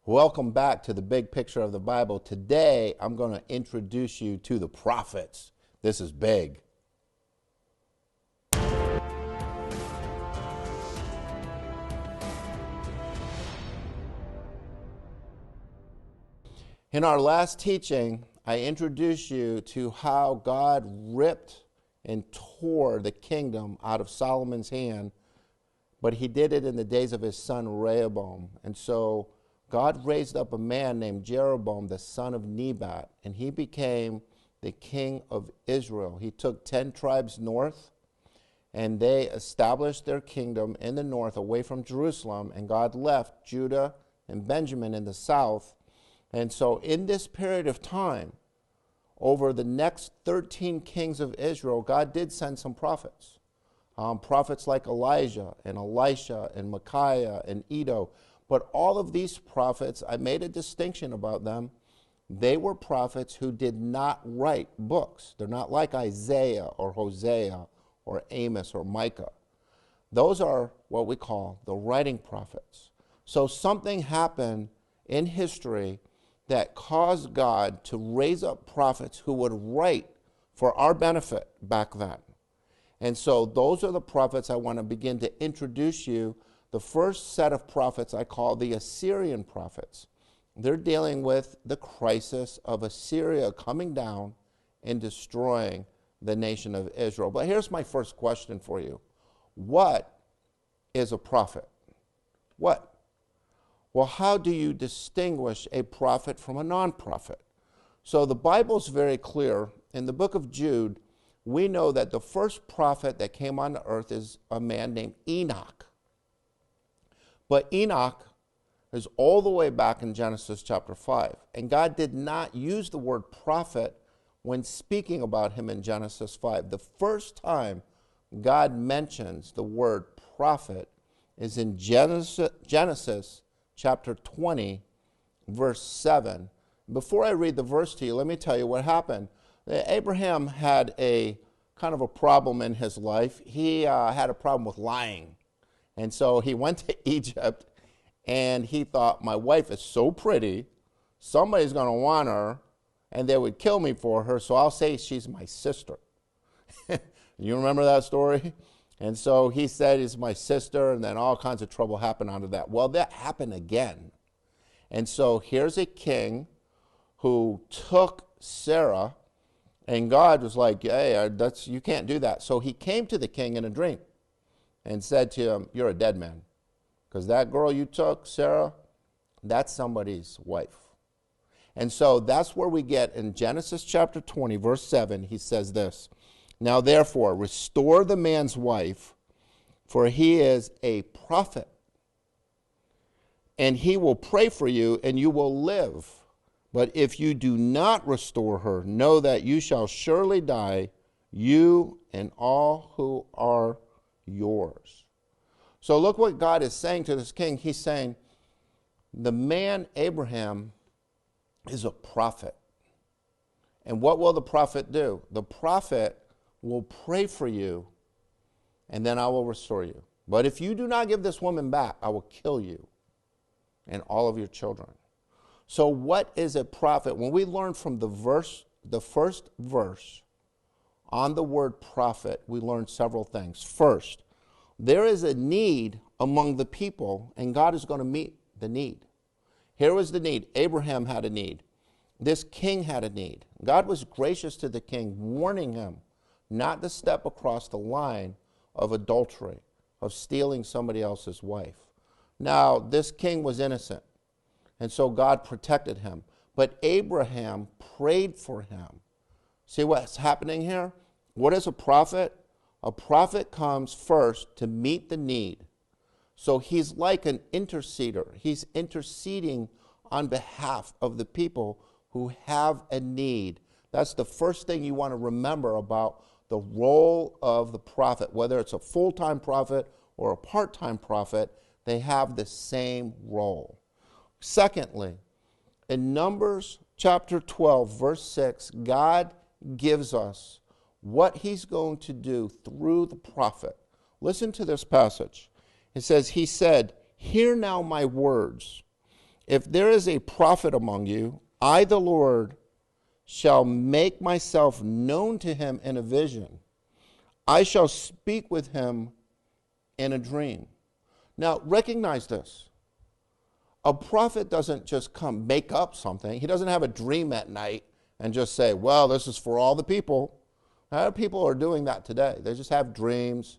Welcome back to the big picture of the Bible. Today, I'm going to introduce you to the prophets. This is big. In our last teaching, I introduced you to how God ripped and tore the kingdom out of Solomon's hand, but he did it in the days of his son Rehoboam. And so God raised up a man named Jeroboam, the son of Nebat, and he became the king of Israel. He took 10 tribes north, and they established their kingdom in the north away from Jerusalem, and God left Judah and Benjamin in the south. And so in this period of time, over the next 13 kings of Israel, God did send some prophets. Prophets like Elijah and Elisha and Micaiah and Iddo. But all of these prophets, I made a distinction about them. They were prophets who did not write books. They're not like Isaiah or Hosea or Amos or Micah. Those are what we call the writing prophets. So something happened in history that caused God to raise up prophets who would write for our benefit back then. And so those are the prophets I want to begin to introduce you. The first set of prophets I call the Assyrian prophets. They're dealing with the crisis of Assyria coming down and destroying the nation of Israel. But here's my first question for you. What is a prophet? What? Well, how do you distinguish a prophet from a non-prophet? So the Bible's very clear. In the book of Jude, we know that the first prophet that came on the earth is a man named Enoch. But Enoch is all the way back in Genesis chapter 5. And God did not use the word prophet when speaking about him in Genesis 5. The first time God mentions the word prophet is in Genesis chapter 20, verse 7. Before I read the verse to you, let me tell you what happened. Abraham had a kind of a problem in his life. He had a problem with lying. And so he went to Egypt, and he thought, my wife is so pretty, somebody's going to want her, and they would kill me for her, so I'll say she's my sister. You remember that story? And so he said, it's my sister, and then all kinds of trouble happened out of that. Well, that happened again. And so here's a king who took Sarah, and God was like, hey, you can't do that. So he came to the king in a dream and said to him, you're a dead man, because that girl you took, Sarah, that's somebody's wife. And so that's where we get in Genesis chapter 20, verse 7, he says this, now therefore restore the man's wife, for he is a prophet, and he will pray for you, and you will live. But if you do not restore her, know that you shall surely die, you and all who are yours. So look what God is saying to this king. He's saying, the man Abraham is a prophet. And what will the prophet do? The prophet will pray for you, and then I will restore you. But if you do not give this woman back, I will kill you and all of your children. So what is a prophet? When we learn from the first verse on the word prophet, we learn several things. First, there is a need among the people, and God is going to meet the need. Here was the need. Abraham had a need. This king had a need. God was gracious to the king, warning him not to step across the line of adultery, of stealing somebody else's wife. Now, this king was innocent, and so God protected him. But Abraham prayed for him. See what's happening here? What is a prophet? A prophet comes first to meet the need. So he's like an interceder. He's interceding on behalf of the people who have a need. That's the first thing you want to remember about the role of the prophet. Whether it's a full-time prophet or a part-time prophet, they have the same role. Secondly, in Numbers chapter 12, verse 6, God gives us what he's going to do through the prophet. Listen to this passage. It says, he said, hear now my words, if there is a prophet among you, I, the Lord, shall make myself known to him in a vision. I shall speak with him in a dream. Now, recognize this. A prophet doesn't just come make up something. He doesn't have a dream at night and just say, well, this is for all the people. People are doing that today. They just have dreams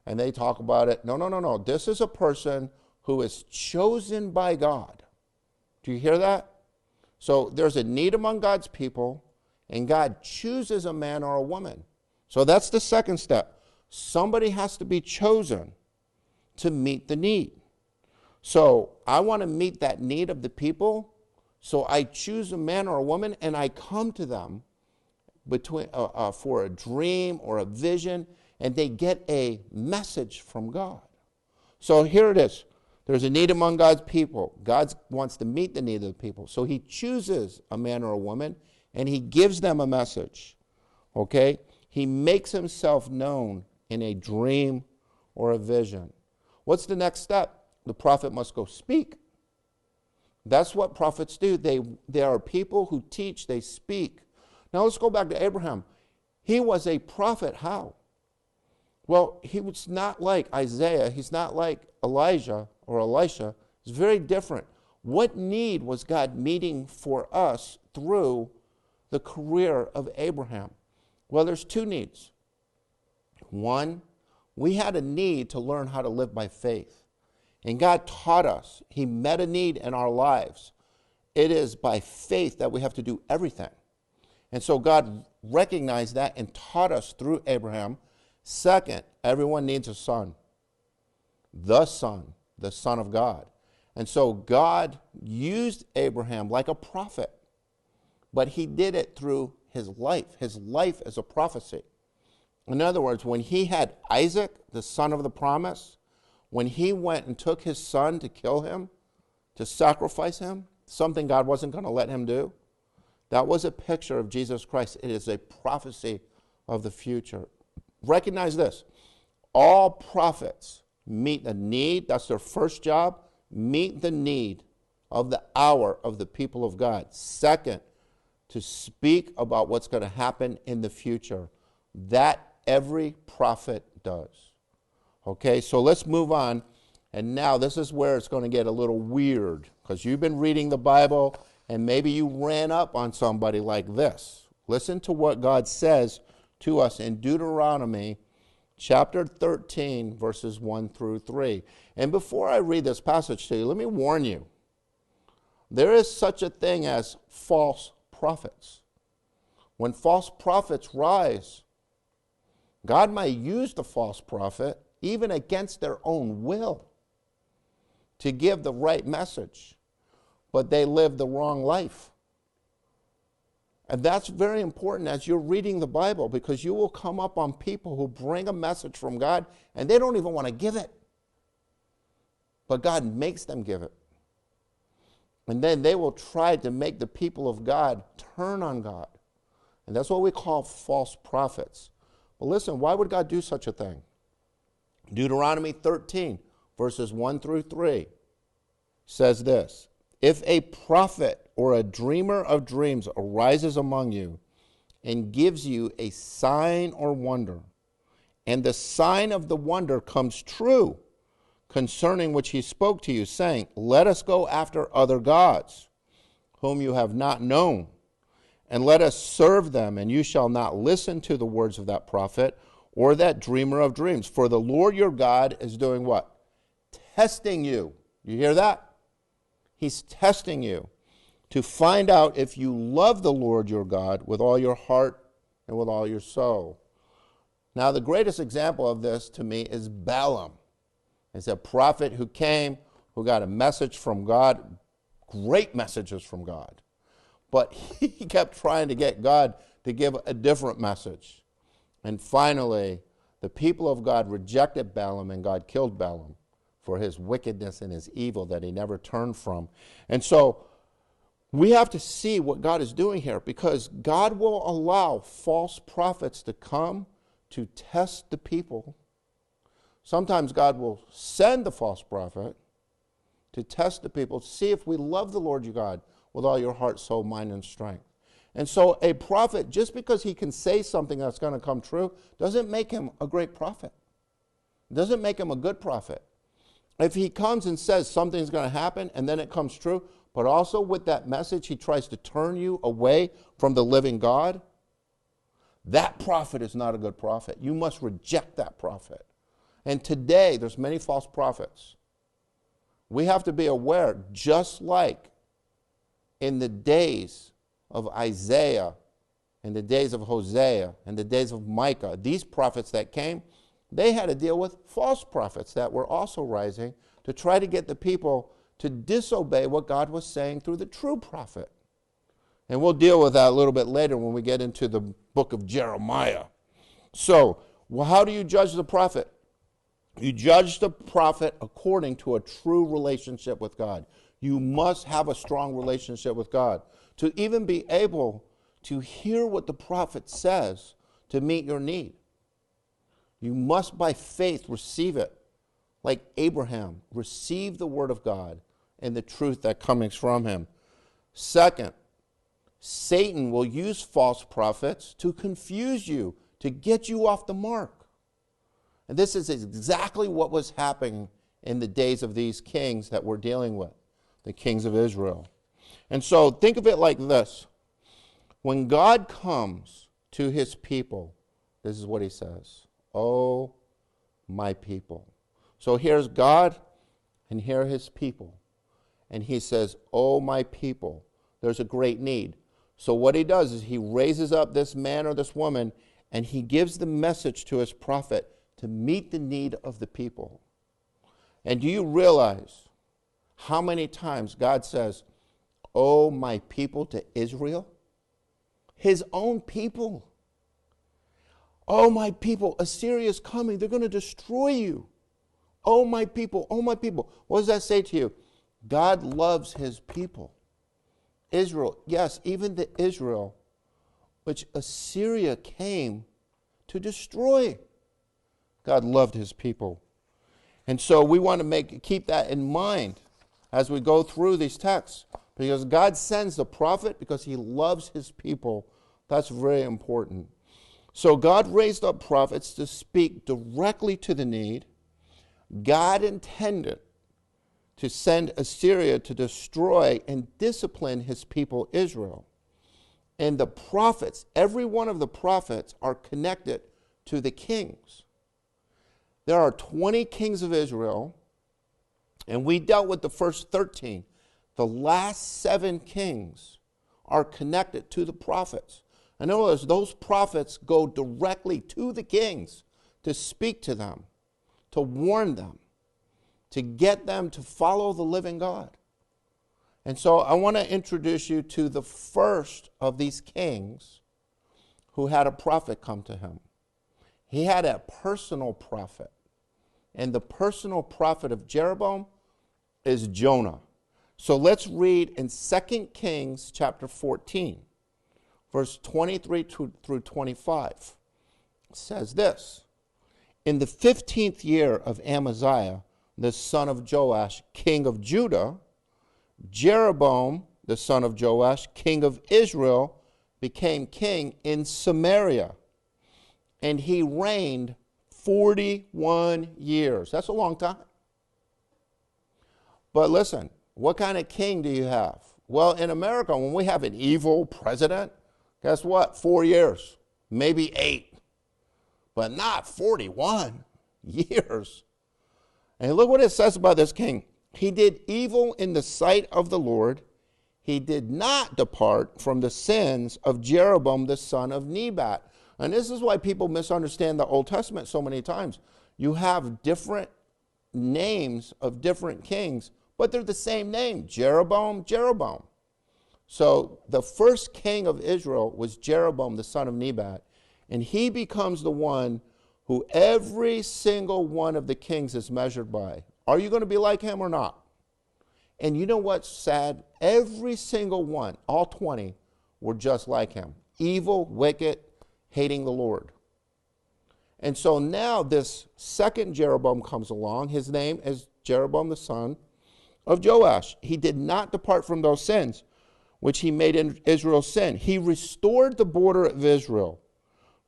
and they talk about it. No. This is a person who is chosen by God. Do you hear that? So there's a need among God's people, and God chooses a man or a woman. So that's the second step. Somebody has to be chosen to meet the need. So I want to meet that need of the people, so I choose a man or a woman, and I come to them for a dream or a vision, and they get a message from God. So here it is. There's a need among God's people. God wants to meet the need of the people. So he chooses a man or a woman, and he gives them a message. Okay? He makes himself known in a dream or a vision. What's the next step? The prophet must go speak. That's what prophets do. They are people who teach, they speak. Now let's go back to Abraham. He was a prophet. How? Well, he was not like Isaiah. He's not like Elijah or Elisha. It's very different. What need was God meeting for us through the career of Abraham? Well, there's two needs. One, we had a need to learn how to live by faith. And God taught us. He met a need in our lives. It is by faith that we have to do everything. And so God recognized that and taught us through Abraham. Second, everyone needs a son. The Son of God. And so God used Abraham like a prophet, but he did it through his life as a prophecy. In other words, when he had Isaac, the son of the promise, when he went and took his son to kill him, to sacrifice him, something God wasn't going to let him do, that was a picture of Jesus Christ. It is a prophecy of the future. Recognize this. All prophets meet a need. That's their first job. Meet the need of the hour of the people of God. Second, to speak about what's going to happen in the future. That every prophet does. Okay, so let's move on. And now this is where it's going to get a little weird, because you've been reading the Bible and maybe you ran up on somebody like this. Listen to what God says to us in Deuteronomy chapter 13, verses 1 through 3. And before I read this passage to you, let me warn you. There is such a thing as false prophets. When false prophets rise, God might use the false prophet, even against their own will, to give the right message, but they live the wrong life. And that's very important as you're reading the Bible, because you will come up on people who bring a message from God and they don't even want to give it. But God makes them give it. And then they will try to make the people of God turn on God. And that's what we call false prophets. But listen, why would God do such a thing? Deuteronomy 13, verses 1 through 3 says this: If a prophet or a dreamer of dreams arises among you and gives you a sign or wonder, and the sign of the wonder comes true concerning which he spoke to you, saying, Let us go after other gods, whom you have not known, and let us serve them, and you shall not listen to the words of that prophet or that dreamer of dreams. For the Lord your God is doing what? Testing you. You hear that? He's testing you to find out if you love the Lord your God with all your heart and with all your soul. Now, the greatest example of this to me is Balaam. It's a prophet who came, who got a message from God, great messages from God. But he kept trying to get God to give a different message. And finally, the people of God rejected Balaam, and God killed Balaam for his wickedness and his evil that he never turned from. And so we have to see what God is doing here, because God will allow false prophets to come to test the people. Sometimes God will send the false prophet to test the people, to see if we love the Lord your God with all your heart, soul, mind, and strength. And so a prophet, just because he can say something that's going to come true, doesn't make him a great prophet. Doesn't make him a good prophet. If he comes and says something's going to happen and then it comes true, but also with that message he tries to turn you away from the living God, that prophet is not a good prophet. You must reject that prophet. And today there's many false prophets. We have to be aware, just like in the days of Isaiah, in the days of Hosea, in the days of Micah, these prophets that came, they had to deal with false prophets that were also rising to try to get the people to disobey what God was saying through the true prophet. And we'll deal with that a little bit later when we get into the book of Jeremiah. So, how do you judge the prophet? You judge the prophet according to a true relationship with God. You must have a strong relationship with God to even be able to hear what the prophet says to meet your need. You must by faith receive it, like Abraham, receive the word of God and the truth that comes from him. Second, Satan will use false prophets to confuse you, to get you off the mark. And this is exactly what was happening in the days of these kings that we're dealing with, the kings of Israel. And so think of it like this. When God comes to his people, this is what he says. Oh, my people. So here's God, and here are his people. And he says, oh, my people, there's a great need. So what he does is he raises up this man or this woman, and he gives the message to his prophet to meet the need of the people. And do you realize how many times God says, oh, my people, to Israel? His own people. Oh, my people, Assyria's coming. They're going to destroy you. Oh, my people, oh, my people. What does that say to you? God loves his people. Israel, yes, even the Israel, which Assyria came to destroy. God loved his people. And so we want to keep that in mind as we go through these texts. Because God sends the prophet because he loves his people. That's very important. So God raised up prophets to speak directly to the need. God intended to send Assyria to destroy and discipline his people Israel. And the prophets, every one of the prophets, are connected to the kings. There are 20 kings of Israel, and we dealt with the first 13. The last 7 kings are connected to the prophets. In other words, those prophets go directly to the kings to speak to them, to warn them, to get them to follow the living God. And so I want to introduce you to the first of these kings who had a prophet come to him. He had a personal prophet. And the personal prophet of Jeroboam is Jonah. So let's read in 2 Kings chapter 14. Verse 23 through 25, it says this. In the 15th year of Amaziah, the son of Joash, king of Judah, Jeroboam, the son of Joash, king of Israel, became king in Samaria. And he reigned 41 years. That's a long time. But listen, what kind of king do you have? Well, in America, when we have an evil president, guess what? 4 years, maybe 8, but not 41 years. And look what it says about this king. He did evil in the sight of the Lord. He did not depart from the sins of Jeroboam the son of Nebat. And this is why people misunderstand the Old Testament so many times. You have different names of different kings, but they're the same name, Jeroboam, Jeroboam. So the first king of Israel was Jeroboam, the son of Nebat, and he becomes the one who every single one of the kings is measured by. Are you going to be like him or not? And you know what's sad? Every single one, all 20, were just like him. Evil, wicked, hating the Lord. And so now this second Jeroboam comes along. His name is Jeroboam the son of Joash. He did not depart from those sins which he made in Israel sin. He restored the border of Israel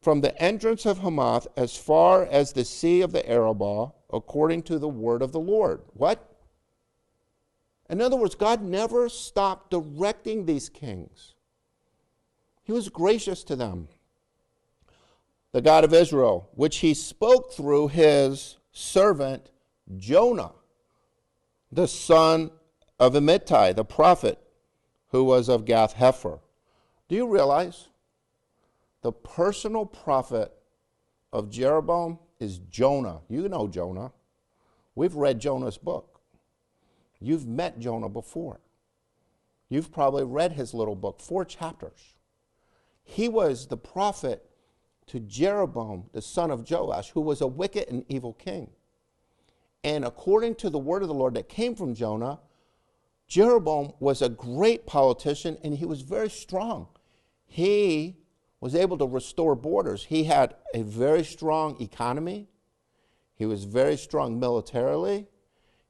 from the entrance of Hamath as far as the sea of the Arabah, according to the word of the Lord. What? In other words, God never stopped directing these kings. He was gracious to them. The God of Israel, which he spoke through his servant Jonah, the son of Amittai, the prophet, who was of Gath-hepher. Do you realize the personal prophet of Jeroboam is Jonah? You know Jonah. We've read Jonah's book. You've met Jonah before. You've probably read his little book, 4 chapters. He was the prophet to Jeroboam, the son of Joash, who was a wicked and evil king. And according to the word of the Lord that came from Jonah, Jeroboam was a great politician, and he was very strong. He was able to restore borders. He had a very strong economy. He was very strong militarily.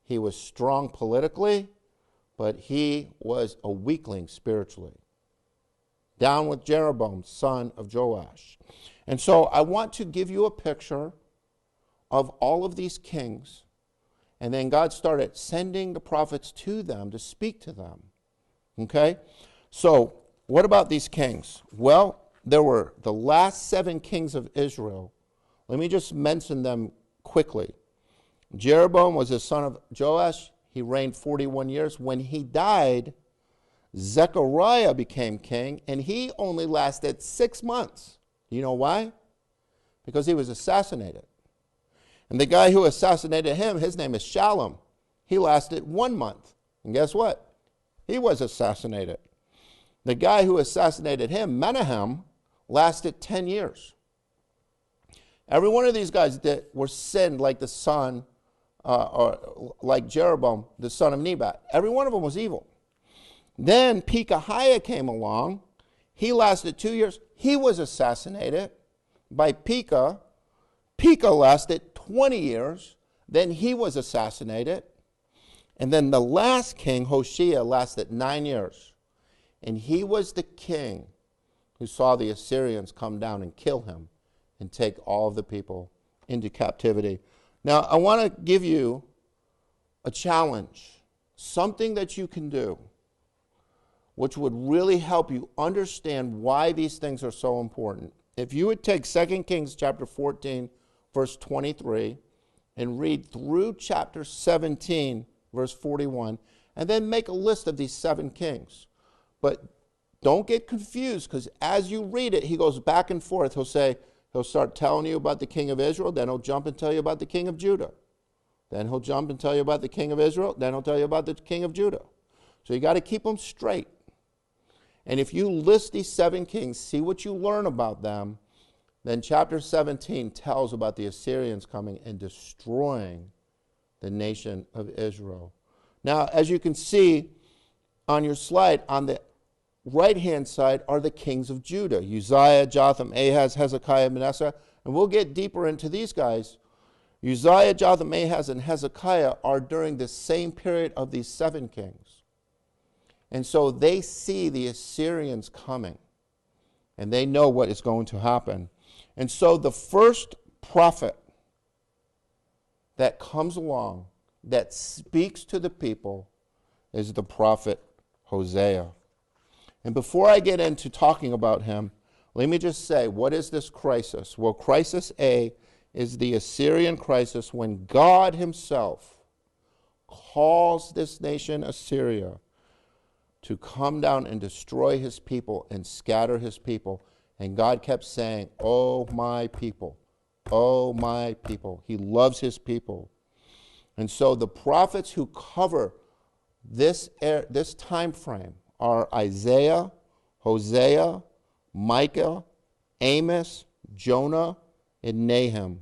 He was strong politically, but he was a weakling spiritually. Down with Jeroboam, son of Joash. And so I want to give you a picture of all of these kings. And then God started sending the prophets to them to speak to them. Okay? So, what about these kings? Well, there were the last 7 kings of Israel. Let me just mention them quickly. Jeroboam was the son of Joash. He reigned 41 years. When he died, Zechariah became king, and he only lasted 6 months. Do you know why? Because he was assassinated. And the guy who assassinated him, his name is Shallum. He lasted 1 month. And guess what? He was assassinated. The guy who assassinated him, Menahem, lasted 10 years. Every one of these guys that were sinned like the son, or like Jeroboam, the son of Nebat. Every one of them was evil. Then Pekahiah came along. He lasted 2 years. He was assassinated by Pekah. Pekah lasted 20 years. Then he was assassinated. And then the last king, Hoshea, lasted 9 years. And he was the king who saw the Assyrians come down and kill him and take all of the people into captivity. Now, I want to give you a challenge, something that you can do, which would really help you understand why these things are so important. If you would take 2 Kings chapter 14, verse 23, and read through chapter 17, verse 41, and then make a list of these 7 kings. But don't get confused, because as you read it, he goes back and forth. He'll start telling you about the king of Israel, then he'll jump and tell you about the king of Judah. Then he'll jump and tell you about the king of Israel, then he'll tell you about the king of Judah. So you got to keep them straight. And if you list these 7 kings, see what you learn about them, then chapter 17 tells about the Assyrians coming and destroying the nation of Israel. Now, as you can see on your slide, on the right-hand side are the kings of Judah: Uzziah, Jotham, Ahaz, Hezekiah, Manasseh. And we'll get deeper into these guys. Uzziah, Jotham, Ahaz, and Hezekiah are during the same period of these 7 kings. And so they see the Assyrians coming, and they know what is going to happen. And so the first prophet that comes along that speaks to the people is the prophet Hosea. And before I get into talking about him, let me just say, what is this crisis? Well, crisis A is the Assyrian crisis, when God himself calls this nation Assyria to come down and destroy his people and scatter his people. And God kept saying, "Oh, my people, oh, my people." He loves his people. And so the prophets who cover this time frame are Isaiah, Hosea, Micah, Amos, Jonah, and Nahum.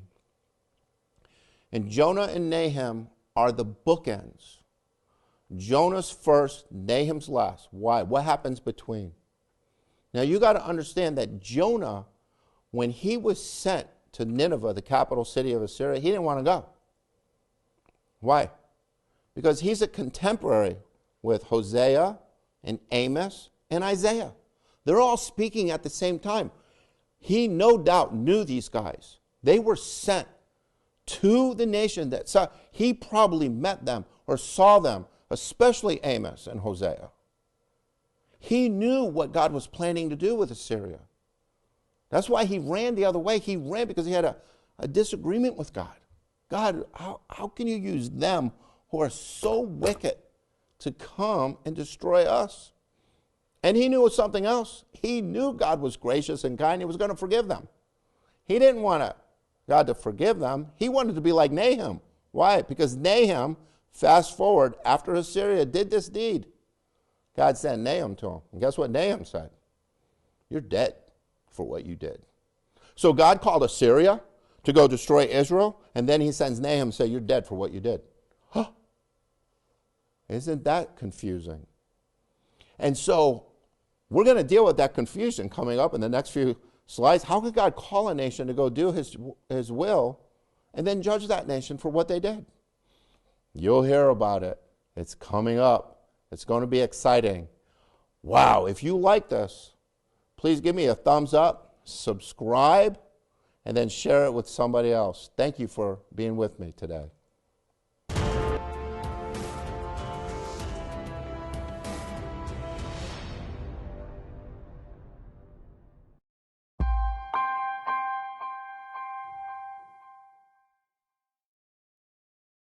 And Jonah and Nahum are the bookends. Jonah's first, Nahum's last. Why? What happens between? Now you got to understand that Jonah, when he was sent to Nineveh, the capital city of Assyria, he didn't want to go. Why? because he's a contemporary with Hosea and Amos and Isaiah. They're all speaking at the same time. He no doubt knew these guys. They were sent to the nation that saw. He probably met them or saw them, especially Amos and Hosea. He knew what God was planning to do with Assyria. That's why he ran the other way. He ran because he had a disagreement with God. God, how can you use them who are so wicked to come and destroy us? And he knew something else. He knew God was gracious and kind. He was going to forgive them. He didn't want God to forgive them. He wanted to be like Nahum. Why? Because Nahum, fast forward, after Assyria did this deed, God sent Nahum to him. And guess what Nahum said? You're dead for what you did. So God called Assyria to go destroy Israel, and then he sends Nahum to say, you're dead for what you did. Huh? Isn't that confusing? And so we're going to deal with that confusion coming up in the next few slides. How could God call a nation to go do his will and then judge that nation for what they did? You'll hear about it. It's coming up. It's going to be exciting. Wow, if you like this, please give me a thumbs up, subscribe, and then share it with somebody else. Thank you for being with me today.